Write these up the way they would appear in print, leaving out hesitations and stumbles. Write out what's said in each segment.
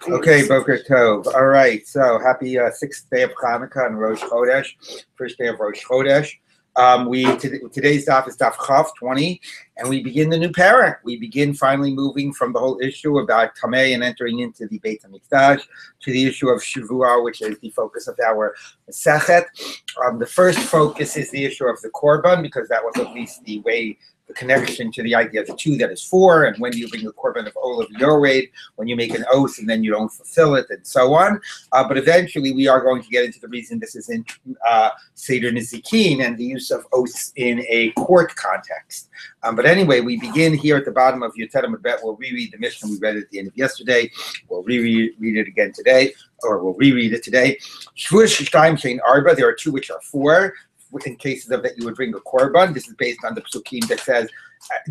Okay, Boker Tov. All right, so happy sixth day of Hanukkah and Rosh Chodesh, first day of Rosh Chodesh. Today's daf is daf Chav 20, and we begin the new parak. We begin finally moving from the whole issue about Tameh and entering into the Beit HaMikdash to the issue of Shevuot, which is the focus of our Masechet. The first focus is the issue of the Korban, because that was at least the connection to the idea of the two that is four, and when you bring the korban of olav yored, when you make an oath and then you don't fulfill it, and so on. But eventually we are going to get into the reason this is in Seder Nizikin and the use of oaths in a court context. But anyway, we begin here at the bottom of Yotet Amud. We'll reread the Mishnah we read at the end of yesterday. We'll reread it again today, or we'll reread it today. Shevuot Shtayim Shein Arba, there are two which are four. In cases of that, you would bring a korban. This is based on the psukim that says, to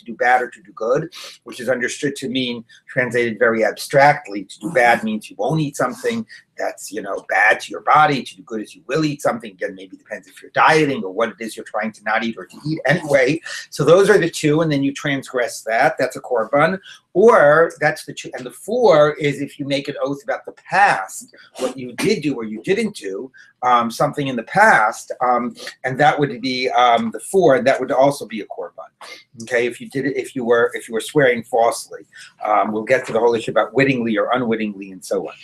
do bad or to do good, which is understood to mean, translated very abstractly, to do bad means you won't eat something that's, bad to your body. To do good is you will eat something. Again, maybe depends if you're dieting or what it is you're trying to not eat or to eat anyway. So those are the two, and then you transgress that. That's a korban. Or that's the two. And the four is if you make an oath about the past, what you did do or you didn't do, something in the past, and that would be the four, and that would also be a korban. Okay, if you did it, if you were swearing falsely, we'll get to the whole issue about wittingly or unwittingly and so on.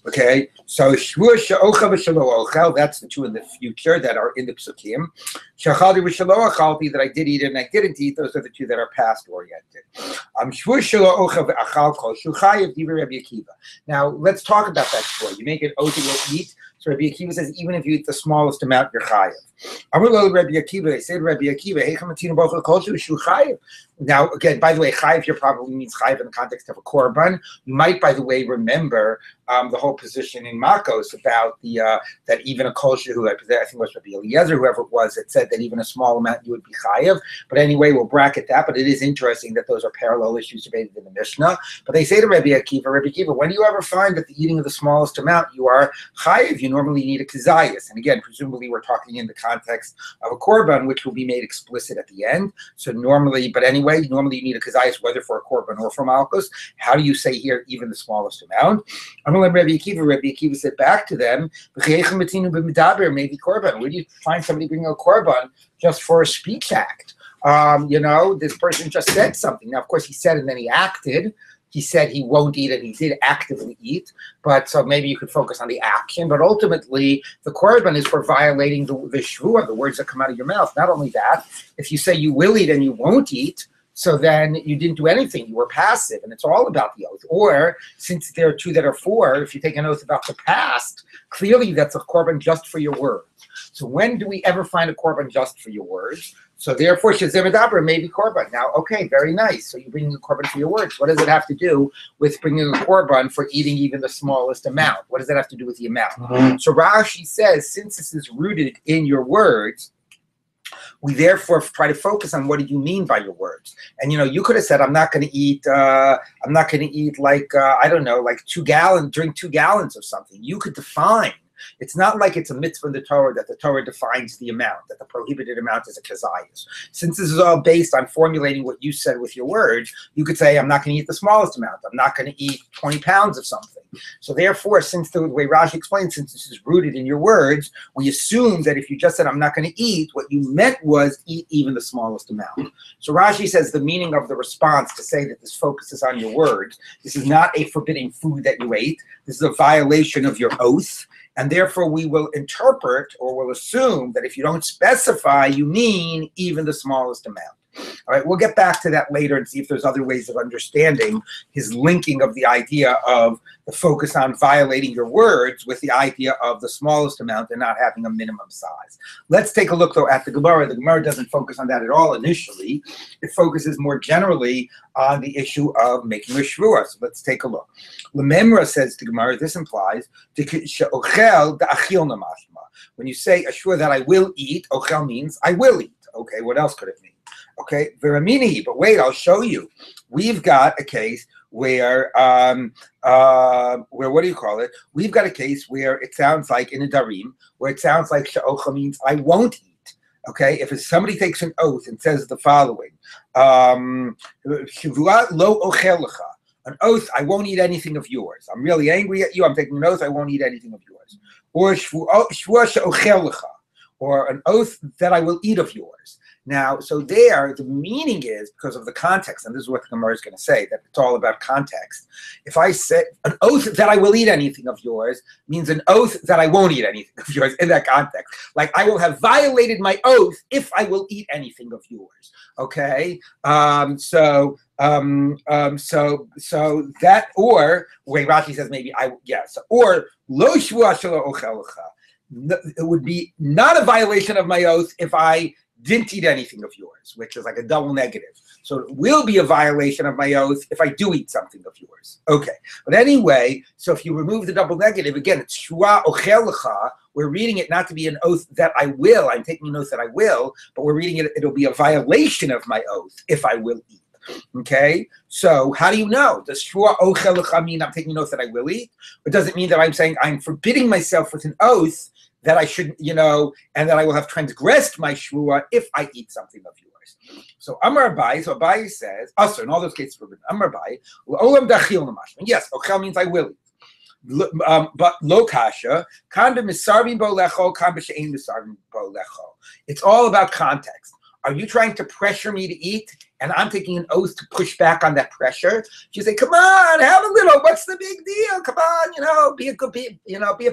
Okay, so Shevuot she'ochel v'shelo ochel, that's the two in the future that are in the psukim. She'achalti v'shelo achalti, that I did eat and I didn't eat, those are the two that are past oriented. Shevuot shelo ochel v'achal kol shuchayev divrei Rabbi Akiva. Now let's talk about that before. You make an oath you will eat. So Rabbi Akiva says, even if you eat the smallest amount, you're chayav. Rabbi Akiva, they say to Rabbi Akiva, now, again, by the way, chayav here probably means chayav in the context of a korban. You might, by the way, remember the whole position in Makos about the that even a kol shehu, I think it was Rabbi Eliezer, whoever it was, that said that even a small amount you would be chayav. But anyway, we'll bracket that. But it is interesting that those are parallel issues debated in the Mishnah. But they say to Rabbi Akiva, when do you ever find that the eating of the smallest amount you are chayav? You normally need a kazayas. And again, presumably we're talking in the context of a korban, which will be made explicit at the end. So normally you need a kazayas, whether for a korban or for malchus. How do you say here even the smallest amount? Rabbi Akiva said back to them, maybe korban. Where do you find somebody bringing a korban just for a speech act? This person just said something. Now, of course, he said and then he acted. He said he won't eat, and he did actively eat. But so maybe you could focus on the action. But ultimately, the korban is for violating the Shevuot, the words that come out of your mouth. Not only that, if you say you will eat and you won't eat, so then you didn't do anything. You were passive, and it's all about the oath. Or, since there are two that are four, if you take an oath about the past, clearly that's a korban just for your words. So when do we ever find a korban just for your words? So therefore, shezeh may be korban. Now, okay, very nice. So you bring a korban for your words. What does it have to do with bringing a korban for eating even the smallest amount? What does that have to do with the amount? Mm-hmm. So Rashi says, since this is rooted in your words, we therefore try to focus on what do you mean by your words. And you could have said, I'm not going to eat like like 2 gallons, drink 2 gallons of something. You could define. It's not like it's a mitzvah in the Torah that the Torah defines the amount, that the prohibited amount is a kazayas. Since this is all based on formulating what you said with your words, you could say, I'm not going to eat the smallest amount. I'm not going to eat 20 pounds of something. So therefore, since the way Rashi explains, since this is rooted in your words, we assume that if you just said, I'm not going to eat, what you meant was eat even the smallest amount. So Rashi says the meaning of the response to say that this focuses on your words, this is not a forbidding food that you ate. This is a violation of your oath. And therefore, we will interpret or will assume that if you don't specify, you mean even the smallest amount. All right, we'll get back to that later and see if there's other ways of understanding his linking of the idea of the focus on violating your words with the idea of the smallest amount and not having a minimum size. Let's take a look, though, at the Gemara. The Gemara doesn't focus on that at all initially. It focuses more generally on the issue of making a Shevuot. So let's take a look. Lememra says to Gemara, this implies when you say a Shevuot that I will eat, ochel means I will eat. Okay, what else could it mean? Okay, veramini, but wait, I'll show you. We've got a case where what do you call it? We've got a case where it sounds like in a darim, where it sounds like she'ocha means I won't eat. Okay, if somebody takes an oath and says the following, Shevuot lo ochel lecha, an oath, I won't eat anything of yours. I'm really angry at you. I'm taking an oath, I won't eat anything of yours. Or Shevuot she'ochel lecha, or an oath that I will eat of yours. Now, so there, the meaning is, because of the context, and this is what the Gemara is going to say, that it's all about context. If I say an oath that I will eat anything of yours means an oath that I won't eat anything of yours in that context. Like, I will have violated my oath if I will eat anything of yours. Okay? So that, or, wait, Rashi says maybe, or, lo shvuah shelo ochel lecha. It would be not a violation of my oath if I didn't eat anything of yours, which is like a double negative. So it will be a violation of my oath if I do eat something of yours. Okay. But anyway, so if you remove the double negative, again, it's shvuah ochel lecha. We're reading it not to be an oath that I will. I'm taking an oath that I will, but we're reading it, it'll be a violation of my oath if I will eat. Okay, so how do you know? Does shvuah ochel lecha mean I'm taking an oath that I will eat? Or does it mean that I'm saying I'm forbidding myself with an oath that I should, and that I will have transgressed my shvuah if I eat something of yours? So Amar Rabbi, so Rabbi says, also in all those cases forbidden. Amar Rabbi, olam dachil namashman. Yes, ochel means I will eat. But lo kasha, kan b'misarvim bo lecho, kan b'she'ein misarvim bo lecho. It's all about context. Are you trying to pressure me to eat? And I'm taking an oath to push back on that pressure. You say, "Come on, have a little. What's the big deal? Come on, be a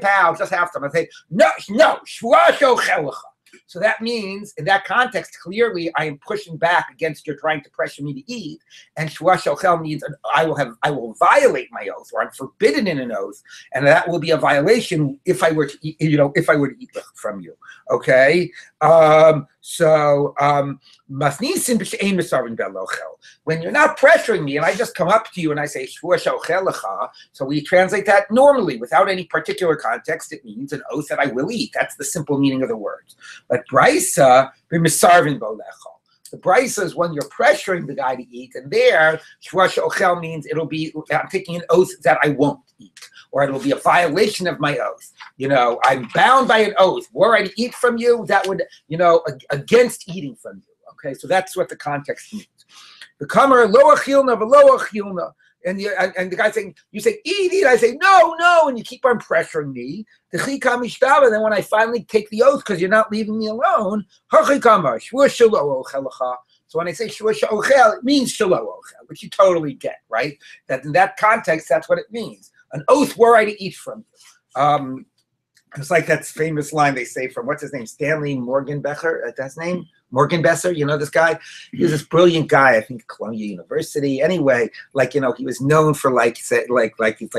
pal. Just have some." I say, "No, shvuah she'ochel lecha." So that means, in that context, clearly I am pushing back against your trying to pressure me to eat. And shvuah she'ochel means I will violate my oath, or I'm forbidden in an oath, and that will be a violation if I were to eat, if I were to eat from you. Okay. When you're not pressuring me and I just come up to you and I say shvuah she'ochel lecha, so we translate that normally without any particular context. It means an oath that I will eat. That's the simple meaning of the words. But brisa b'misarvin bo lecha. The brisa is when you're pressuring the guy to eat, and there shvuah she'ochel means it'll be I'm taking an oath that I won't eat, or it'll be a violation of my oath. I'm bound by an oath. Were I to eat from you, that would, against eating from you. Okay, so that's what the context means. The kamer lo achilna v'lo achilna, and the guy saying, you say eat. I say no, and you keep on pressuring me. The chika mishtav, and then when I finally take the oath because you're not leaving me alone, hachikama shvuah shelo ochel lecha. So when I say shvuah she'ochel, it means shelo ochel, which you totally get, right? That in that context, that's what it means. An oath were I to eat from you. It's like that famous line they say from, what's his name? Stanley Morgenbecher, that's his name? Morgenbesser, this guy? He was this brilliant guy, I think Columbia University. Anyway, he was known for these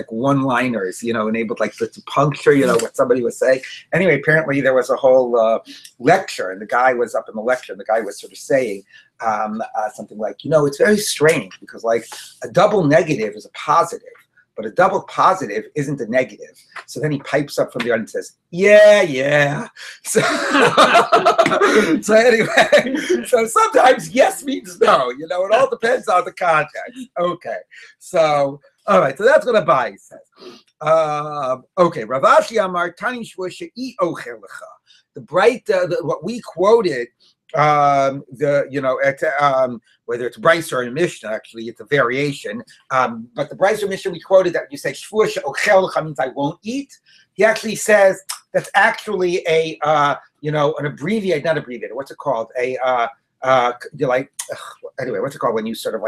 one-liners, enabled to puncture, what somebody would say. Anyway, apparently there was a whole lecture, and the guy was up in the lecture, and the guy was sort of saying something like, it's very strange because a double negative is a positive, but a double positive isn't a negative. So then he pipes up from the audience and says, yeah. So, so anyway, so sometimes yes means no, it all depends on the context. Okay, so, all right, so that's what Abai says. Okay, Rav Ashi Amar, Tani Shvuah she'i ochel lecha. The bright, what we quoted, whether it's Bryce or a Mishnah, actually, it's a variation. But the Bryce or Mishnah we quoted that you say shvuah she'ochel lecha means I won't eat. He actually says that's actually an abbreviated, not abbreviated. What's it called? Anyway, what's it called when you sort of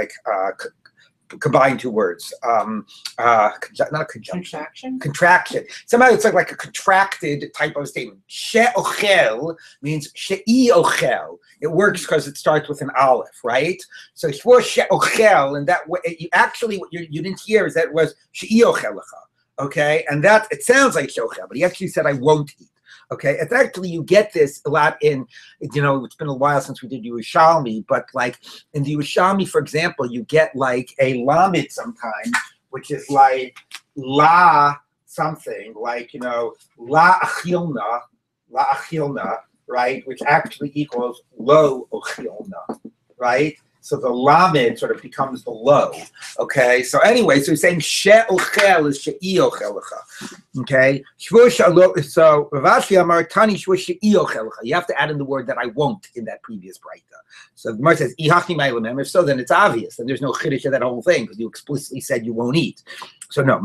combine two words? Not a conjunction. Contraction. Somehow it's like a contracted type of statement. She'ochel means she'i ochel. It works because it starts with an aleph, right? So shvuah she'ochel, and that way, what you didn't hear is that it was she'i ochel lecha. Okay, and that it sounds like she'ochel, but he actually said I won't eat. Okay, it's actually, you get this a lot in, it's been a while since we did Yerushalmi, but in the Yerushalmi, for example, you get a lamed sometimes, which is la something, la achilna, right, which actually equals lo ochilna, right? So the lamed sort of becomes the low. Okay. So anyway, so he's saying she'ochel is she'i ochelecha. Okay. So Rav Ashi Amar Tani she'i ochelecha. You have to add in the word that I won't in that previous braita. So the Gemara says ihachni ma'ilem. If so, then it's obvious, and there's no chiddush of that whole thing because you explicitly said you won't eat. So no,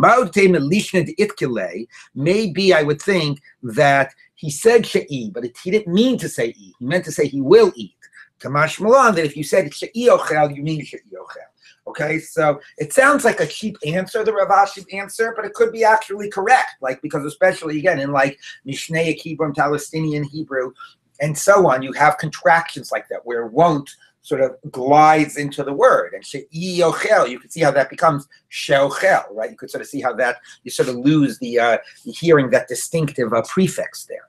maybe I would think that he said she'i, but he didn't mean to say e. He meant to say he will eat. Kamash Malan, that if you said she'i ochel, you mean she'i ochel. Okay, so it sounds like a cheap answer, the Rav Ashi answer, but it could be actually correct, like because especially again in like Mishnaic Hebrew and Palestinian Hebrew and so on, you have contractions like that where won't sort of glides into the word, and she'i ochel, you can see how that becomes she'ochel, right? You could sort of see how that you sort of lose the hearing that distinctive prefix there.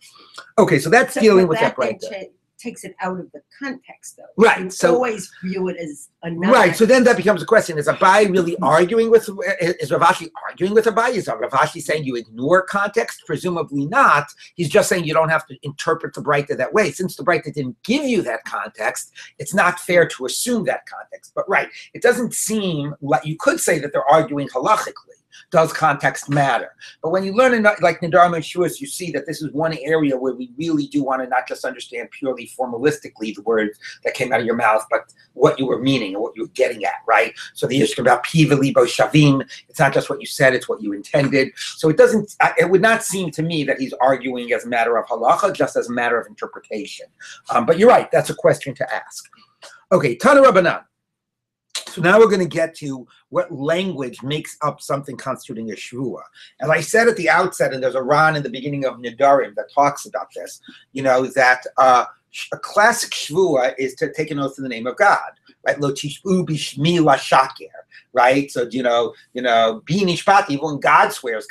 Okay, so that's dealing with that right there. Takes it out of the context, though. Right. You so always view it as a right. So then that becomes a question: is Abai really arguing with? Is Rav Ashi arguing with Abai? Is Rav Ashi saying you ignore context? Presumably not. He's just saying you don't have to interpret the Braita that way. Since the Braita didn't give you that context, it's not fair to assume that context. But right, it doesn't seem like you could say that they're arguing halachically. Does context matter? But when you learn in like Nedarim and Shevuos, you see that this is one area where we really do want to not just understand purely formalistically the words that came out of your mouth, but what you were meaning and what you were getting at, right? So the issue about piva libo shavim, it's not just what you said, it's what you intended. So it doesn't, it would not seem to me that he's arguing as a matter of halacha, just as a matter of interpretation. But you're right, that's a question to ask. Okay, Tana Rabbanan. So now we're going to get to what language makes up something constituting a Shevuah. As I said at the outset, and there's a Ran in the beginning of Nedarim that talks about this, you know, that a classic Shevuah is to take an oath in the name of God, right? Lo tishbu bishmi lashaker, right? So, you know, bi nishpati, even when God swears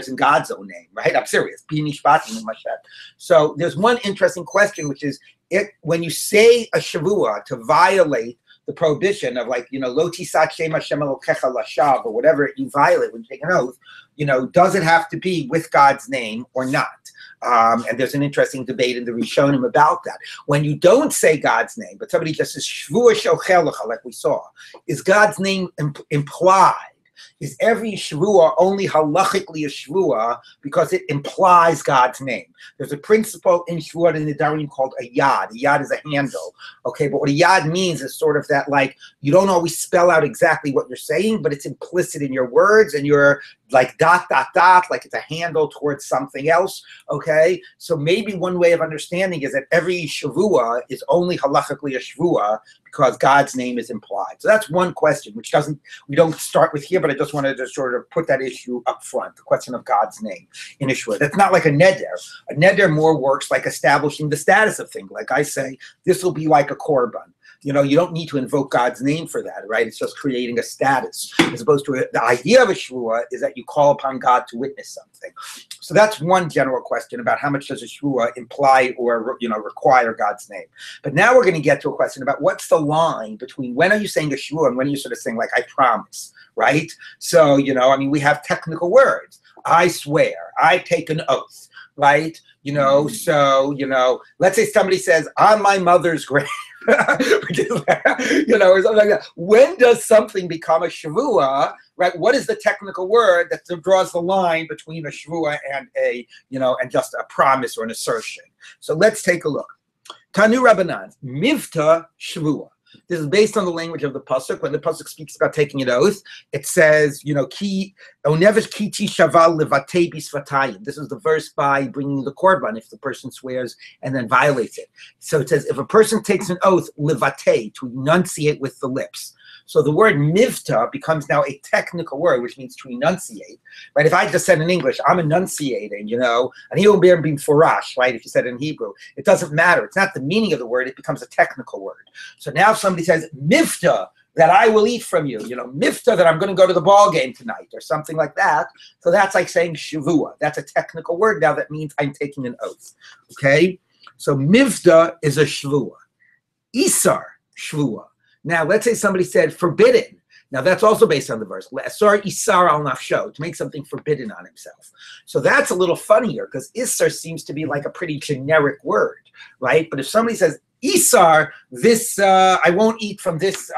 in God's own name, right? I'm serious. Bi nishpati mashet. So there's one interesting question, which is when you say a Shevuah to violate the prohibition of, like, you know, lo tisat shem Hashem Elokecha lashav, or whatever you violate when you take an oath, you know, does it have to be with God's name or not? And there's an interesting debate in the Rishonim about that. When you don't say God's name, but somebody just says Shvuah Shochelecha, like we saw, is God's name implied? Is every Shevuah only halachically a Shevuah because it implies God's name? There's a principle in Shevuot and Nedarim called a yad. A yad is a handle, okay? But what a yad means is sort of that, like, you don't always spell out exactly what you're saying, but it's implicit in your words, and you're like dot, dot, dot, like it's a handle towards something else, okay? So maybe one way of understanding is that every Shevuah is only halachically a Shevuah because God's name is implied. So that's one question, which we don't start with here, but I just wanted to sort of put that issue up front, the question of God's name in a Shevuah. That's not like a neder. A neder more works like establishing the status of things. Like I say, this will be like a korban. You know, you don't need to invoke God's name for that, right? It's just creating a status. As opposed to the idea of a Shevuah is that you call upon God to witness something. So that's one general question about how much does a Shevuah imply or, you know, require God's name. But now we're going to get to a question about what's the line between when are you saying a Shevuah and when are you sort of saying, like, I promise, right? So, you know, I mean, we have technical words. I swear, I take an oath, right? You know, so, you know, let's say somebody says, on my mother's grave, you know, or something like that. When does something become a Shevuah, right? What is the technical word that draws the line between a Shevuah and a, you know, and just a promise or an assertion? So let's take a look. Tanu Rabbanan, Mivta Shevuah. This is based on the language of the pasuk. When the pasuk speaks about taking an oath, it says, you know, ki onevesh kiti shaval levatei bisvatayim. This is the verse by bringing the korban if the person swears and then violates it. So it says if a person takes an oath, levatei, to enunciate with the lips. So the word mivta becomes now a technical word, which means to enunciate, right? If I just said in English, I'm enunciating, you know, and he will be forash, right? If you said it in Hebrew, it doesn't matter. It's not the meaning of the word. It becomes a technical word. So now if somebody says mivta, that I will eat from you, you know, mifta, that I'm going to go to the ball game tonight or something like that. So that's like saying Shevuah. That's a technical word now that means I'm taking an oath, okay? So mivta is a Shevuah. Isar, Shevuah. Now, let's say somebody said forbidden. Now, that's also based on the verse. Asar isar al nafsho, to make something forbidden on himself. So that's a little funnier because isar seems to be like a pretty generic word, right? But if somebody says Isar, this I won't eat from this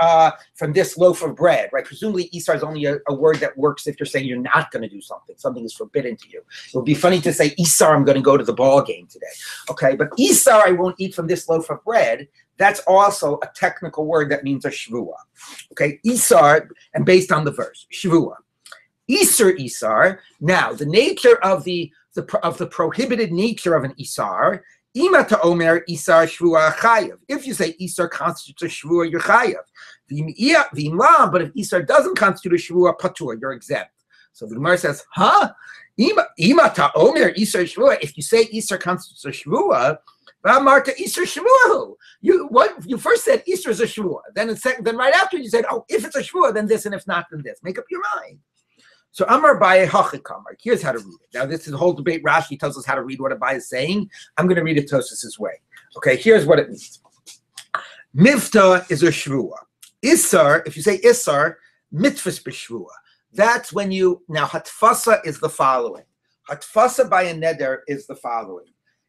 loaf of bread, right? Presumably, Isar is only a word that works if you're saying you're not going to do something. Something is forbidden to you. It would be funny to say, Isar, I'm going to go to the ball game today. Okay, but Isar, I won't eat from this loaf of bread. That's also a technical word that means a Shevuot. Okay, Isar, and based on the verse, Shevuot. Isar. Now, the nature of the prohibited nature of an Isar, Imata Omer Isar Shvua Chayav. If you say Isar constitutes a Shvua, you're Chayav. But if Isar doesn't constitute a Shvua, Patur, you're exempt. So the Gemara says, Imata Omer Isar Shvua. If you say Isar constitutes a Shvua, Marta Isar Shvua. You first said Isar is a Shvua. Then right after you said, oh, if it's a Shvua, then this, and if not, then this. Make up your mind. So Amar Abaye Hachikamar. Here's how to read it. Now this is a whole debate. Rashi tells us how to read what Abaye is saying. I'm going to read it Tosfos' way. Okay, here's what it means. Mivta is a shvua. Isar, if you say Isar, mitvas b'shvua. That's when now hatfasa is the following. Hatfasa by a neder is the following.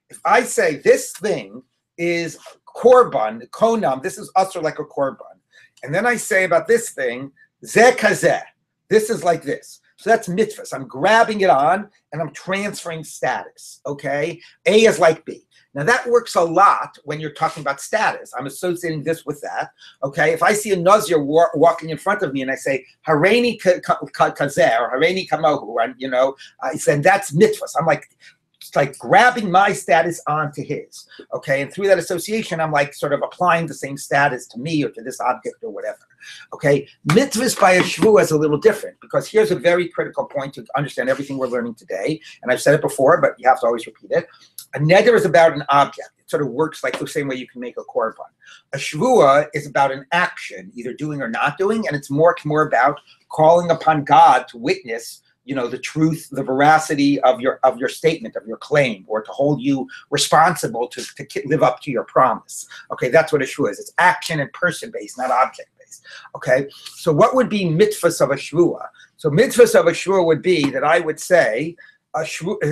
If I say this thing is korban, konam, this is usher like a korban. And then I say about this thing, zeh kazeh. This is like this. So that's mitzvahs. I'm grabbing it on and I'm transferring status, okay? A is like B. Now that works a lot when you're talking about status. I'm associating this with that, okay? If I see a Nazir walking in front of me and I say, Hareini kazer, or Hareini kamohu, and I said that's mitzvahs. I'm like, it's like grabbing my status onto his, okay? And through that association, I'm like sort of applying the same status to me or to this object or whatever, okay? Mitzvahs by a shvu is a little different because here's a very critical point to understand everything we're learning today. And I've said it before, but you have to always repeat it. A neder is about an object. It sort of works like the same way you can make a korban. A shvua is about an action, either doing or not doing, and it's more about calling upon God to witness the truth, the veracity of your statement, of your claim, or to hold you responsible to live up to your promise. Okay, that's what a shvua is. It's action and person-based, not object-based. Okay, so what would be mitzvahs of a shvua? So mitzvahs of a shvua would be that I would say,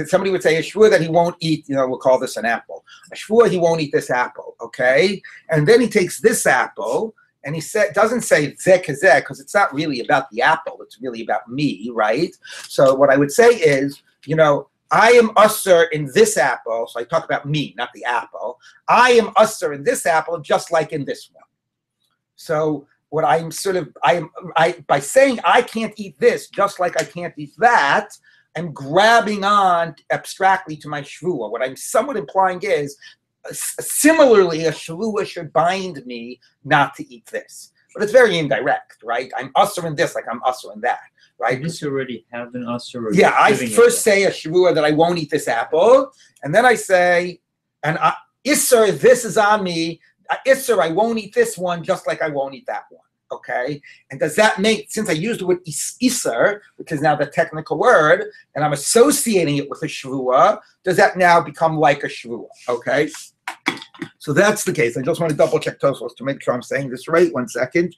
somebody would say a shvua that he won't eat, we'll call this an apple. A shvua, he won't eat this apple, okay? And then he takes this apple, and he doesn't say zeh kazeh because it's not really about the apple. It's really about me, right? So what I would say is, I am usher in this apple. So I talk about me, not the apple. I am usher in this apple just like in this one. So what I'm by saying I can't eat this just like I can't eat that, I'm grabbing on abstractly to my shvua. What I'm somewhat implying is, similarly, a shvua should bind me not to eat this. But it's very indirect, right? I'm usher in this like I'm usher in that, right? You just already have an usher. Yeah, I first say a shvua that I won't eat this apple, and then I say, Isser, this is on me. Isser, I won't eat this one just like I won't eat that one. Okay, and does that make, since I used the word Isser, which is now the technical word, and I'm associating it with a shvua, does that now become like a shvua? Okay, so that's the case. I just want to double check Tosfos to make sure I'm saying this right. 1 second.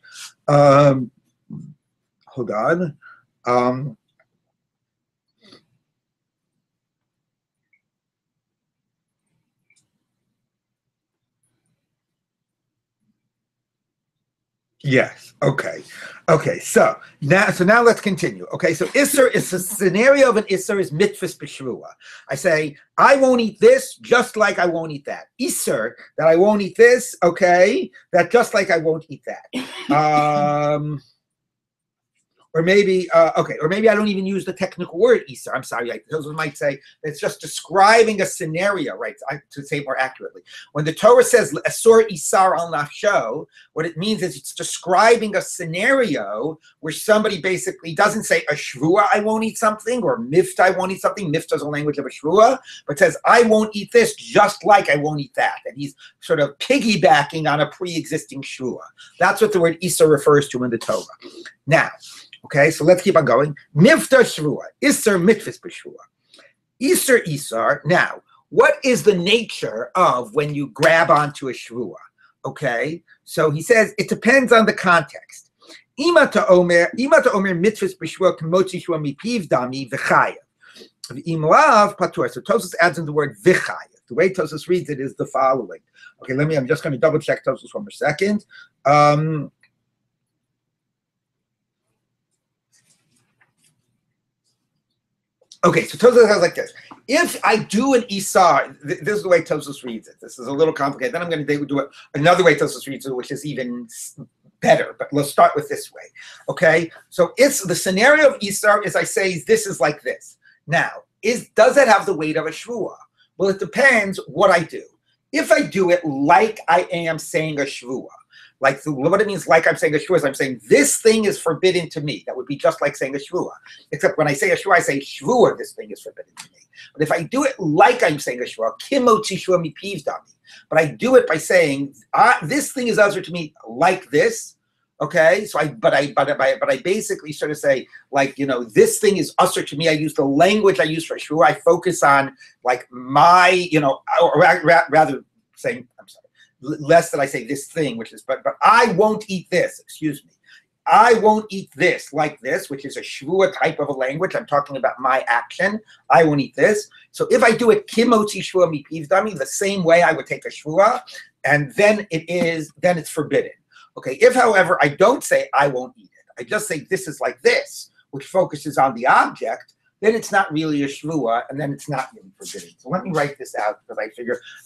Hold on. Yes. Okay. Okay. So now let's continue. Okay. So Isser is the scenario of an Isser is mitzvahs b'shvua. I say I won't eat this just like I won't eat that. Isser that I won't eat this. Okay. That just like I won't eat that. Or maybe I don't even use the technical word Isser. I'm sorry. Those might say it's just describing a scenario, right? To say more accurately, when the Torah says Asur Isar al Nafsho, what it means is it's describing a scenario where somebody basically doesn't say a shvua I won't eat something or mifta I won't eat something. Mifta is the language of a shvua, but says I won't eat this just like I won't eat that, and he's sort of piggybacking on a pre-existing shvua. That's what the word Isar refers to in the Torah. Now. Okay, so let's keep on going. Mifta shvua, Isser mitzvahs b'shvua. Isar. Now, what is the nature of when you grab onto a shvua? Okay, so he says it depends on the context. Imata omer mitzvahs b'shvua k'motzi shvua mipiv dami v'chayev. V'imlav patur. So Tosfos adds in the word v'chayev. The way Tosfos reads it is the following. Okay, I'm just going to double check Tosfos one more second. Okay, so Tosfos has like this. If I do an Isar, this is the way Tosfos reads it. This is a little complicated. Then I'm going to do it another way Tosfos reads it, which is even better. But let's start with this way. Okay, so it's the scenario of Isar is I say this is like this. Now, does that have the weight of a Shevuah? Well, it depends what I do. If I do it like I am saying a Shevuah, what it means like I'm saying a Shevuah is I'm saying this thing is forbidden to me. That would be just like saying a Shevuah. Except when I say a Shevuah, I say Shevuah, this thing is forbidden to me. But if I do it like I'm saying a Shevuah, kimotzi Shevuah mi piv dami. But I do it by saying this thing is usher to me like this. Okay, so I basically sort of say this thing is usher to me. I use the language I use for Shevuah. I focus on my or rather saying less that I say this thing, which is but I won't eat this. Excuse me, I won't eat this like this, which is a Shevuah type of a language. I'm talking about my action. I won't eat this. So if I do it kimotzi Shevuah mi piv dami, the same way I would take a Shevuah, and then it's forbidden. Okay, if, however, I don't say I won't eat it, I just say this is like this, which focuses on the object, then it's not really a Shevuah, and then it's not really forbidden. So let me write this out, because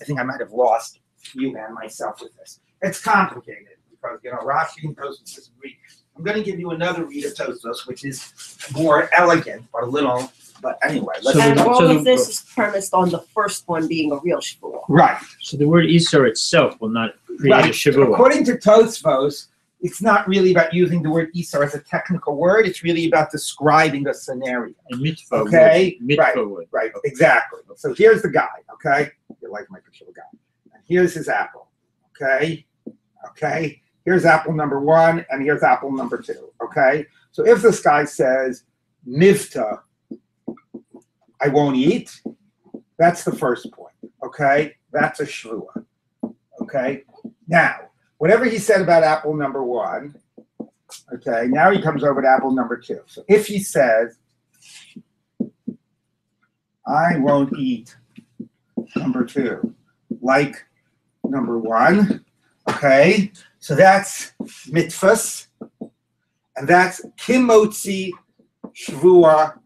I think I might have lost you and myself with this. It's complicated, because, Rashi and Tosfos disagree. I'm going to give you another read of Tosfos, which is more elegant, but anyway. All of this is premised on the first one being a real Shevuah. Right. So the word Isar itself will not create a Shevuah. According to Tosfos, it's not really about using the word Isar as a technical word. It's really about describing a scenario. A mitzvah okay? Word. Mitzvah word. Right, exactly. So here's the guy, okay? You like my picture of a guy. And here's his apple, okay? Okay? Here's apple number 1, and here's apple number 2, okay? So if this guy says, Mivta, I won't eat, that's the first point, okay? That's a Shevuah, okay? Now, whatever he said about apple number 1, okay, now he comes over to apple number 2. So if he says, I won't eat number 2, like number 1, okay? So that's mitzvahs, and that's kimotzi Shevuah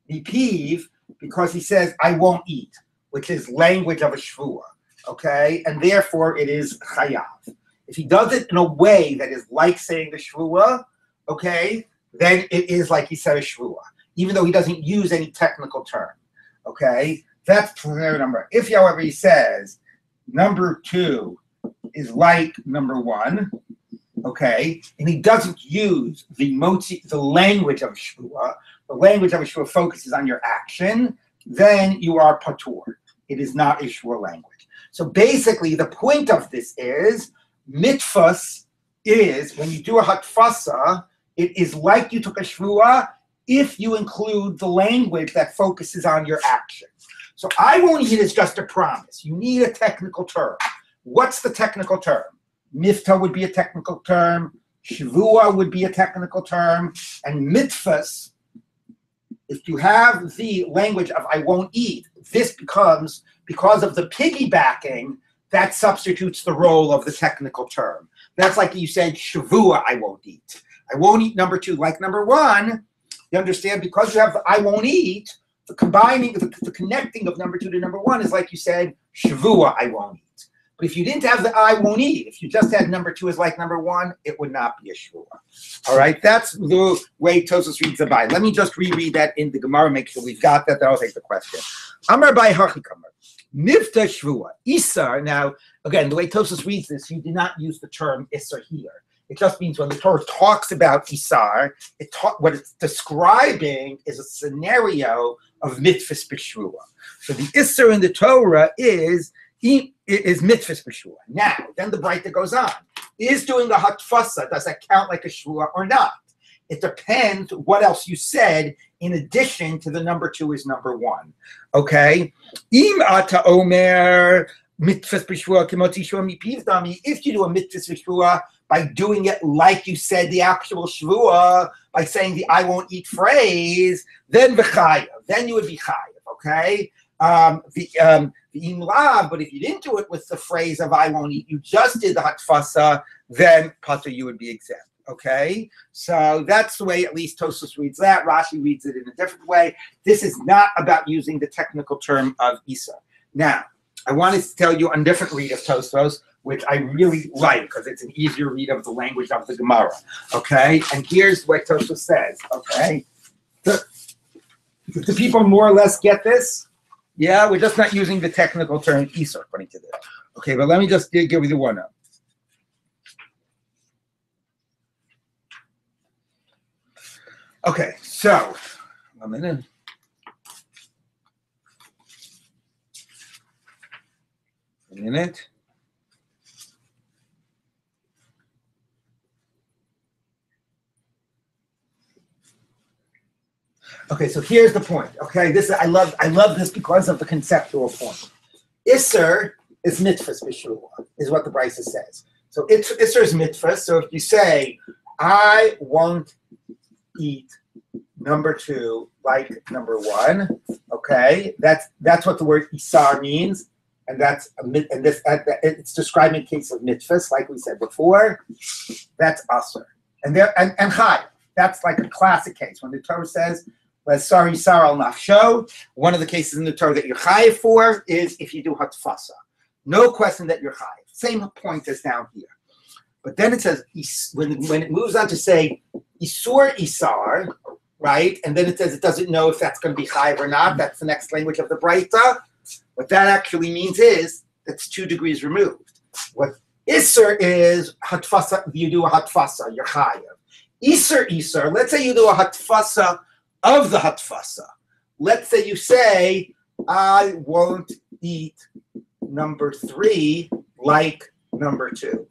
mi piv, because he says, I won't eat, which is language of a Shevuah, okay? And therefore, it is chayav. If he does it in a way that is like saying a Shevuah, okay, then it is like he said a Shevuah, even though he doesn't use any technical term, okay? That's scenario number. If, however, he says number 2 is like number 1, okay, and he doesn't use the language of a Shevuah, the language of a Shevuah focuses on your action, then you are patur. It is not a Shevuah language. So basically, the point of this is, mitzvahs is, when you do a hatfasa, it is like you took a Shevuah if you include the language that focuses on your action. So I won't eat is just a promise. You need a technical term. What's the technical term? Mifta would be a technical term. Shevuah would be a technical term. And mitzvahs, if you have the language of I won't eat, this becomes, because of the piggybacking, that substitutes the role of the technical term. That's like you said, Shevuah, I won't eat. I won't eat number 2 like number 1. You understand? Because you have the I won't eat, the combining, the connecting of number 2 to number 1 is like you said, Shevuah, I won't eat. But if you didn't have the I won't eat, if you just had number 2 as like number 1, it would not be a Shevuah. All right, that's the way Tosfos reads the Bible. Let me just reread that in the Gemara, make sure we've got that, then I'll take the question. Amar by Hachikamer, Mivta Shevuah, Isar. Now, again, the way Tosfos reads this, you did not use the term Isar here. It just means when the Torah talks about Isar, what it's describing is a scenario of mitzvahs b'Shevuah. So the Isar in the Torah is mitzvahs b'Shevuah. Now, then the Breita goes on. Is doing a hatfasa, does that count like a Shevuah or not? It depends what else you said in addition to the number 2 is number 1. Okay? Im ata omer mitzvahs b'Shevuah kimotzi Shevuah mi piv dami. If you do a mitzvahs b'Shevuah by doing it like you said the actual Shevuah, by saying the I won't eat phrase, then v'chayav. Then you would be chayav, okay? the imla, but if you didn't do it with the phrase of I won't eat, you just did the hatfasa, then pater you would be exempt. Okay, so that's the way at least Tosfos reads that. Rashi reads it in a different way. This is not about using the technical term of Isa. Now, I wanted to tell you a different read of Tosfos, which I really like because it's an easier read of the language of the Gemara. Okay, and here's what Tosfos says. Okay, do people more or less get this? Yeah, we're just not using the technical term Isa according to this. Okay, but let me just give you the one up. Okay, so a minute. A minute. Okay, so here's the point. Okay, I love this because of the conceptual point. Isser is mitzvahs b'shua, is what the Brisa says. So Isser is mitzvahs. So if you say, I won't eat number 2 like number 1, okay, that's what the word isar means, and it's describing a case of mitzvahs, like we said before. That's aser, and chai. That's like a classic case when the Torah says, "Sorry, sar al nafsho." One of the cases in the Torah that you're chayiv for is if you do hatfasa. No question that you're chayiv. Same point as down here. But then it says, when it moves on to say, Isur Isar, right? And then it says it doesn't know if that's going to be chayiv or not. That's the next language of the Breita. What that actually means is that's 2 degrees removed. What Isur is, hatfasa, you do a hatfasa, you're chayiv. Isur, let's say you do a hatfasa of the hatfasa. Let's say you say, I won't eat number 3 like number 2.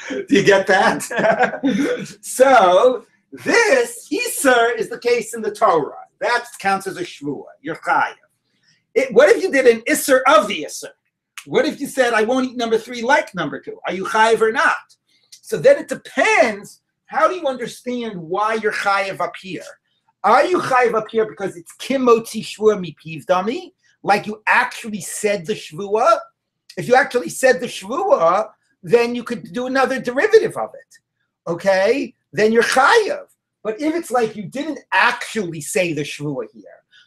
Do you get that? So this Isser is the case in the Torah. That counts as a Shevuot. You're chayiv. What if you did an Isser of the Isser? What if you said, I won't eat number 3 like number 2? Are you chayiv or not? So then it depends. How do you understand why you're chayiv up here? Are you chayiv up here because it's kimotzi shvua mi piv dami? Like you actually said the Shevuot? If you actually said the Shevuot, then you could do another derivative of it, okay? Then you're chayav. But if it's like you didn't actually say the shvua here,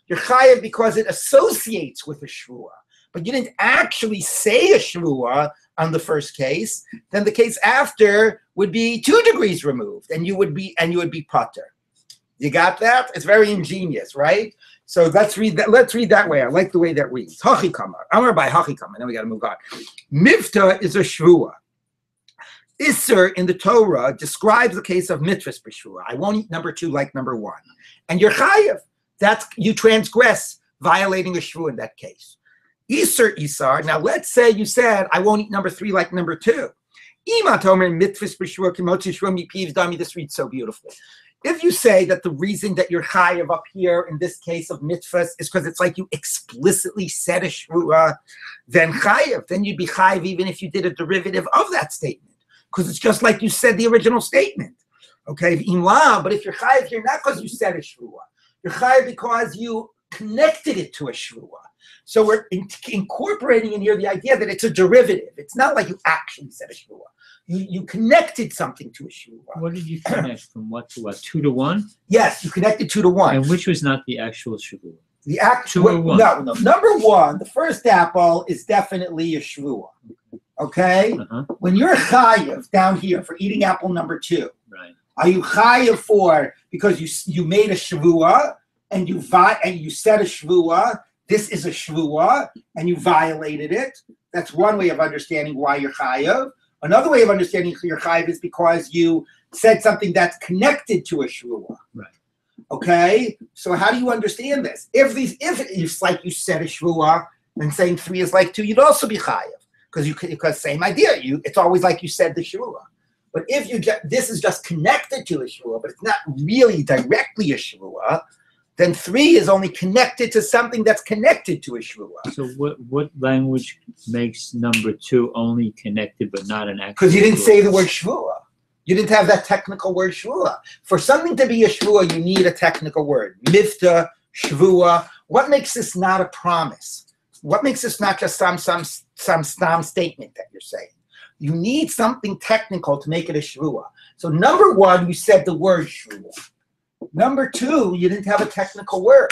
you're chayav because it associates with a shvua, but you didn't actually say a shvua on the first case, then the case after would be 2 degrees removed, and you would be pater. You got that? It's very ingenious, right? So let's read that. Let's read that way. I like the way that reads. Hachikama. Amar by Hachikama. Then we got to move on. Mivta is a shvua. Isser in the Torah describes the case of mitzvahs b'shvua. I won't eat number 2 like number 1. And you're chayiv. That's, you transgress, violating a shvua in that case. Isser Isar. Now let's say you said, I won't eat number 3 like number 2. Ima tomer mitzvahs b'shvua kimotzi shvua mi piv dami. This reads so beautifully. If you say that the reason that you're chayiv up here in this case of mitzvahs is because it's like you explicitly said a shvua, then chayiv. Then you'd be chayiv even if you did a derivative of that statement. Because it's just like you said the original statement. Okay, but if you're chayiv here, not because you said a shvua, you're chayiv because you connected it to a shvua. So we're incorporating in here the idea that it's a derivative. It's not like you actually said a shvua. You connected something to a shvua. What did you connect from what to what? 2 to 1? Yes, you connected 2 to 1. And which was not the actual shvua? The actual 2 or 1? No. Number 1, the first apple is definitely a shvua. Okay? When you're chayiv down here for eating apple number 2, right? Are you chayiv for because you made a shvua and you said a shvua? This is a shvua and you violated it. That's one way of understanding why you're chayiv. Another way of understanding you're chayiv is because you said something that's connected to a shvua. Right. Okay. So how do you understand this? If it's like you said a shvua and saying 3 is like 2, you'd also be chayiv. Because same idea, it's always like you said the shvua. But if this is just connected to a shvua, but it's not really directly a shvua, then 3 is only connected to something that's connected to a shvua. So what language makes number 2 only connected but not an actual? Because you didn't say the word shvua. You didn't have that technical word shvua. For something to be a shvua, you need a technical word. Mivta, shvua. what makes this not a promise? What makes this not just some statement that you're saying? You need something technical to make it a Shevuot. So number one, you said the word Shevuot. Number two, you didn't have a technical word.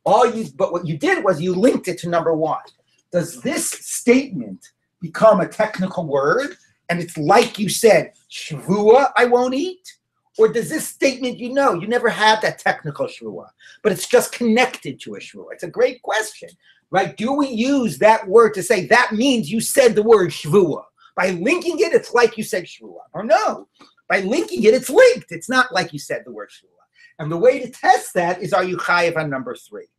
But what you did was you linked it to number one. Does this statement become a technical word? And it's like you said, Shevuot, I won't eat? Or does this statement, you never had that technical Shevuot, but it's just connected to a Shevuot? It's a great question, right? Do we use that word to say that means you said the word Shevuot? By linking it, it's like you said Shevuot. Or no, by linking it, it's linked. It's not like you said the word Shevuot. And the way to test that is, are you chayiv on number three?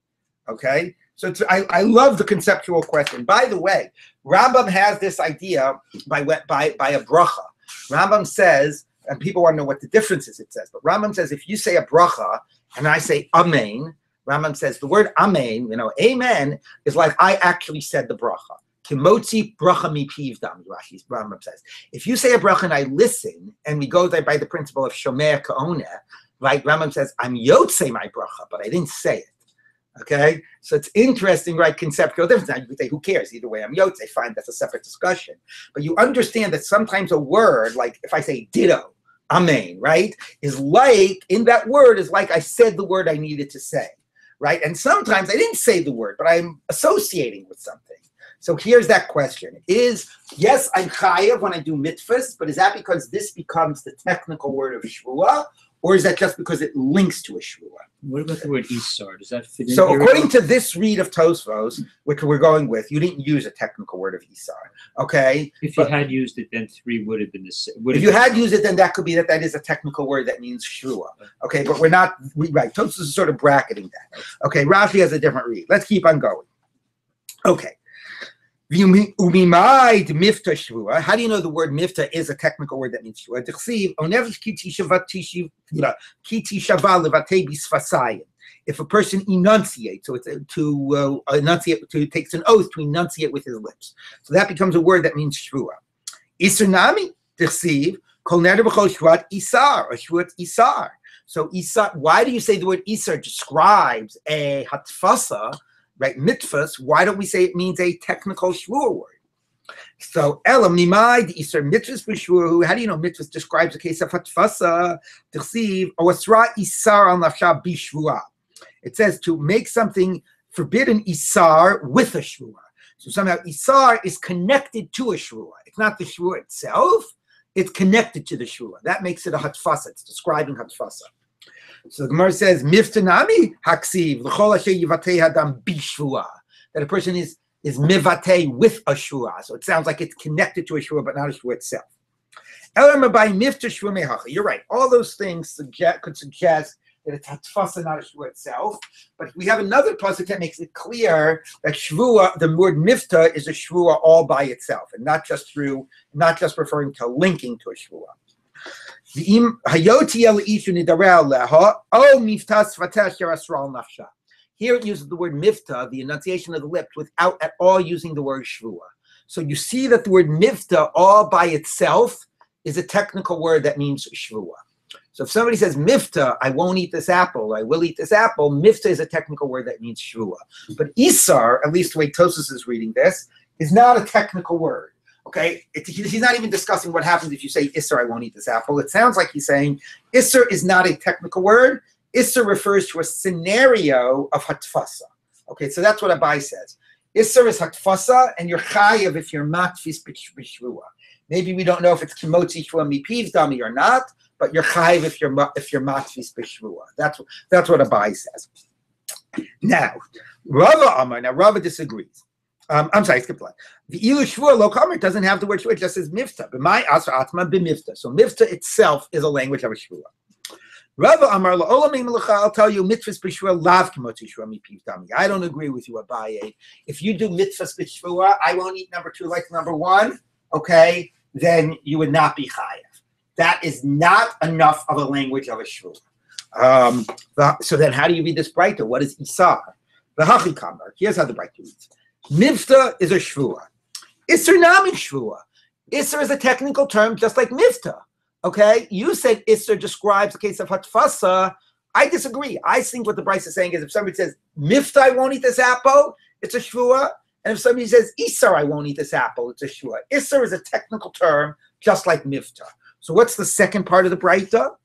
Okay? So I love the conceptual question. By the way, Rambam has this idea by a bracha. Rambam says, and people want to know what the difference is, it says, but Rambam says if you say a bracha and I say amen, Rambam says the word amen, amen, is like I actually said the bracha. Kimotzi bracha mi piv dam, Rambam says. If you say a bracha and I listen, and we go there by the principle of shomer ka'oneh, right? Rambam says, I'm yotzei my bracha, but I didn't say it. Okay? So it's interesting, right? Conceptual difference. Now you could say, who cares? Either way, I'm yotzei. Fine, that's a separate discussion. But you understand that sometimes a word, like if I say ditto, amen, right? Is like, in that word, is like I said the word I needed to say, right? And sometimes I didn't say the word, but I'm associating with something. So here's that question. Yes, I'm chayav when I do mitzvahs, but is that because this becomes the technical word of Shevuot, or is that just because it links to a Shevuot? What about the word Isar? Does that fit in? So according to this read of Tosfos, which we're going with, you didn't use a technical word of Isar, okay? If you had used it, then three would have been the same. If you had used it, then that could be that is a technical word that means Shevuot, okay? But we're not, right, Tosfos is sort of bracketing that. Okay, Rashi has a different read. Let's keep on going. Okay. How do you know the word mifta is a technical word that means Shevuot? If a person enunciates, so it's to enunciate, takes an oath to enunciate with his lips, so that becomes a word that means Shevuot. Isernami t'chsiv kol neder b'chol Shevuot isar, or Shevuot isar. So isar. Why do you say the word isar describes a hatfasa? Right, mitzvahs, why don't we say it means a technical Shevuot word? So, elam nimai isar mitzvahs b'Shevuot. How do you know mitzvahs describes a case of hatfasa, t'chsiv, or asra isar al nafsha b'Shvuah? It says to make something forbidden isar with a Shevuah. So somehow isar is connected to a Shevuah. It's not the Shevuah itself, it's connected to the Shevuah. That makes it a hatfasa. It's describing hatfasa. So the Gemara says, "Miftanami haksiv l'chol asher yivatei hadam b'shvuah." That a person is mivatei with a shvuah. So it sounds like it's connected to a shvuah, but not a shvuah itself. You're right. All those things could suggest that it's hatfasa, not a shvuah itself. But we have another pasuk that makes it clear that shvuah, the word mifta, is a shvuah all by itself, and not just referring to linking to a shvuah. Here it uses the word mifta, the enunciation of the lips, without at all using the word shvuah. So you see that the word mifta all by itself is a technical word that means shvuah. So if somebody says mifta, I won't eat this apple, I will eat this apple, mifta is a technical word that means shvuah. But isar, at least the way Tosfos is reading this, is not a technical word. Okay, he's not even discussing what happens if you say Isser, I won't eat this apple. It sounds like he's saying Isser is not a technical word. Isser refers to a scenario of hatfasa. Okay, so that's what Rabbi says. Isser is hatfasa, and you're chayav if you're matfis b'shvuah. Maybe we don't know if it's kimotzi shvuah mipiv dami or not, but you're chayav if you're matfis b'shvuah. That's what Rabbi says. Now, Rava disagrees. I'm sorry, skip the line. The ilu shvuah lo kamer doesn't have the word shvuah; it just says mifta. B'mai asra atma b'mifta. So mifta itself is a language of a shvuah. Rava amar la'olamim l'cha. I'll tell you, mitzvahs b'shvuah lav kimotzi shvuah mipiv dami. I don't agree with you, Abaye. If you do mitzvahs b'shvuah, I won't eat number two like number one. Okay, then you would not be chayav. That is not enough of a language of a shvuah. So then, how do you read this brighter? What is isar? The hachi kamar. Here's how the brighter reads. Mifta is a shvuah. Isser nami shvuah. Isser is a technical term, just like mifta. Okay, you said Isser describes the case of hatfasa. I disagree. I think what the Bryce is saying is if somebody says, Mifta, I won't eat this apple, it's a Shevuot. And if somebody says, Isar, I won't eat this apple, it's a Shevuot. Isar is a technical term, just like Mifta. So what's the second part of the Braita?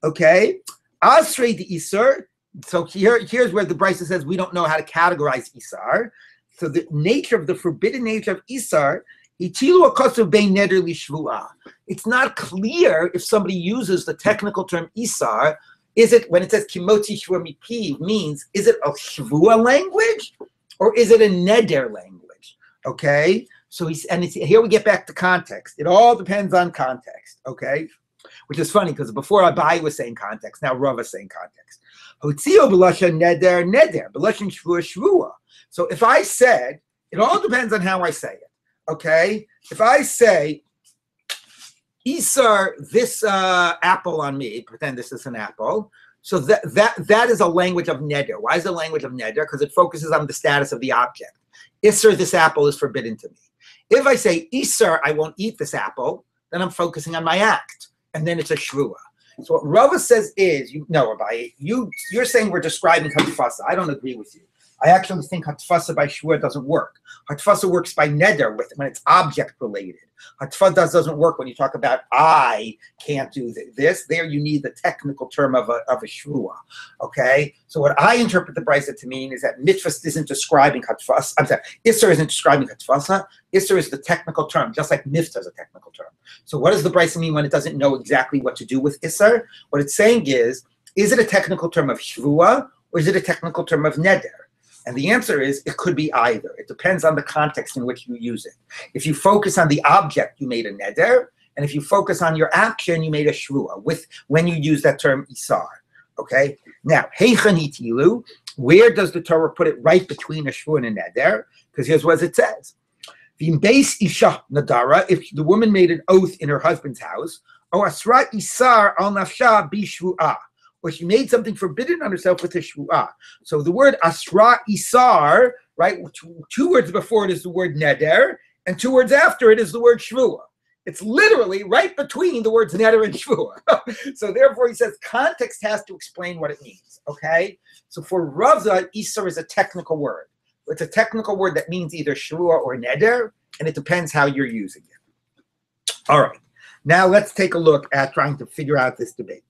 Okay. Asrei the Isar. So here's where the Brisa says we don't know how to categorize Isar. So the nature of the forbidden nature of Isar, it's not clear if somebody uses the technical term Isar. Is it, when it says Kimotzi Shvua Mipiv, means, is it a Shvua language or is it a Neder language? Okay? So here we get back to context. It all depends on context. Okay? Which is funny because before Rabbi was saying context, now Rav is saying context. Hotzio b'lashon neder, neder, b'lashon shvua, shvua. So if I said, it all depends on how I say it, okay? If I say, Isar, this apple on me, pretend this is an apple, so that is a language of neder. Why is it a language of neder? Because it focuses on the status of the object. Isar, this apple is forbidden to me. If I say, Isar, I won't eat this apple, then I'm focusing on my act, and then it's a shvua. So what Rava says is, Rabbi, you're saying we're describing hatfasa. I don't agree with you. I actually think hatfasa by shvua doesn't work. Hatfasa works by neder when it's object related. Hatfasa doesn't work when you talk about I can't do this. There you need the technical term of a shvua. Okay? So what I interpret the Brisa to mean is that mitzvah isn't describing hatfasa. I'm sorry, Isser isn't describing hatfasa. Isser is the technical term, just like mitzvah is a technical term. So what does the Brisa mean when it doesn't know exactly what to do with Isser? What it's saying is it a technical term of shvua or is it a technical term of neder? And the answer is it could be either. It depends on the context in which you use it. If you focus on the object, you made a neder, and if you focus on your action, you made a shvua when you use that term isar. Okay? Now, heichen hitilu, where does the Torah put it right between a shvua and a neder? Because here's what it says. Beis isha nadara, if the woman made an oath in her husband's house, o asra isar al nafsha bishvu'ah, or she made something forbidden on herself with a shvu'ah. So the word asra isar, right, two words before it is the word neder, and 2 words after it is the word shvu'ah. It's literally right between the words neder and shvu'ah. So therefore he says context has to explain what it means, okay? So for Ravza, isar is a technical word. It's a technical word that means either shvu'ah or neder, and it depends how you're using it. All right, now let's take a look at trying to figure out this debate.